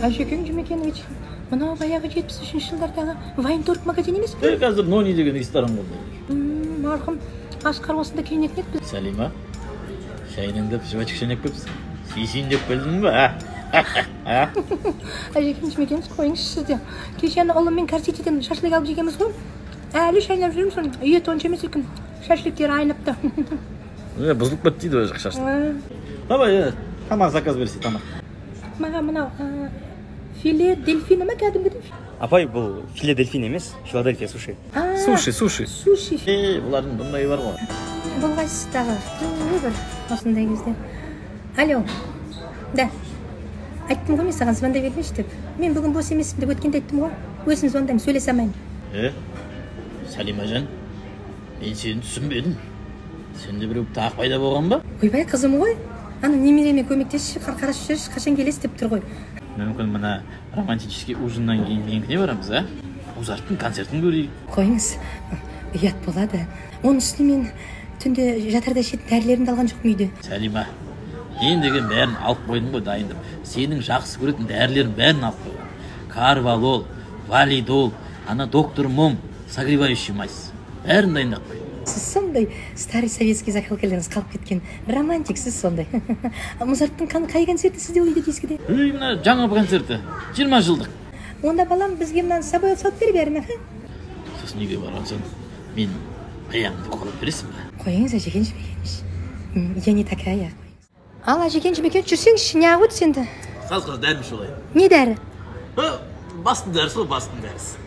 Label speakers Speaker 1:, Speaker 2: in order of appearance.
Speaker 1: Әжекең Жұмекенович, мынау баяғы 73 жылдардағы Вайнторг магазин емес пе?
Speaker 2: Қазір Нони деген ресторан болды.
Speaker 1: Марқұм Асқар осында кейінетін еді.
Speaker 2: Салима, шайныңды жібачық шайнап көпсің. Сүйсейін деп келдің ба?
Speaker 1: Әжекең Жұмекенович, қойыңыз сізде. Кешені ұлыммен Карсетиден шашлик алып жегенбіз ғой. Әлі шайнап жүрміз, ет онша емес екен. Шашликтері айныпты.
Speaker 2: Бұзылып кетті дейді өз шашлик. Давай, тамақ заказ берсе тамақ.
Speaker 1: Маған мынау филе дельфина ма кәдімгідей?
Speaker 3: Апай, бұл филе дельфин емес, Филадельфия суши.
Speaker 2: Суши.
Speaker 1: Суши.
Speaker 2: Бұлардың бұндай бар ғой.
Speaker 1: Бұл қайсыстағы? Бір осындай кезде. Алло. Да. Айттым ғой мен саған звондай бермеші деп. Мен бүгін бос емеспін деп өткенде айттым ғой. Өзім звондаймын, сөйлесе алмаймын.
Speaker 2: Салимажан, мен сені түсінбедім. Сенде біреу тағы пайда болған ба?
Speaker 1: Ойбай, қызым ғой. Ана немереме көмектесші, қарашып жүрші, қашан келесі деп тұр ғой.
Speaker 2: Мүмкін мына романтический ужиннан кейін менікіне барамыз, а? Узарттың концертін көрейік.
Speaker 1: Қойыңыз, ұят болады. Оның үстіне мен түнде жатарда ішетін дәрілерімді алған жоқпын үйде.
Speaker 2: Салима, мен деген бәрін алып қойдым ғой дайындап. Сенің жақсы көретін дәрілерін бәрін алып қойдым. Карвалол, валидол, ана доктор Мом, согревающий мазь. Бәрін дайындап қойдым.
Speaker 1: Сіз сондай старый советский закалкаларыңыз қалып кеткен романтик, сіз сондай. Музарттың қай концерті сізде ойды дискіде?
Speaker 2: Мына жаңа концерті, 20 жылдық.
Speaker 1: Онда балам бізге мынаны собой салып бер бәрін, аха?
Speaker 2: Сосын неге барғансың? Мен аяғымды қолап бересің ба?
Speaker 1: Қойыңыз, Әжекең Жұмекенович. Я не такая. Ал, Әжекең Жұмекенович, жүрсеңізші, не ағыт сенді?
Speaker 2: Қаз дәрімші олай.
Speaker 1: Не дәрі?
Speaker 2: Бастың дәрісі ол, бастың дәрісі.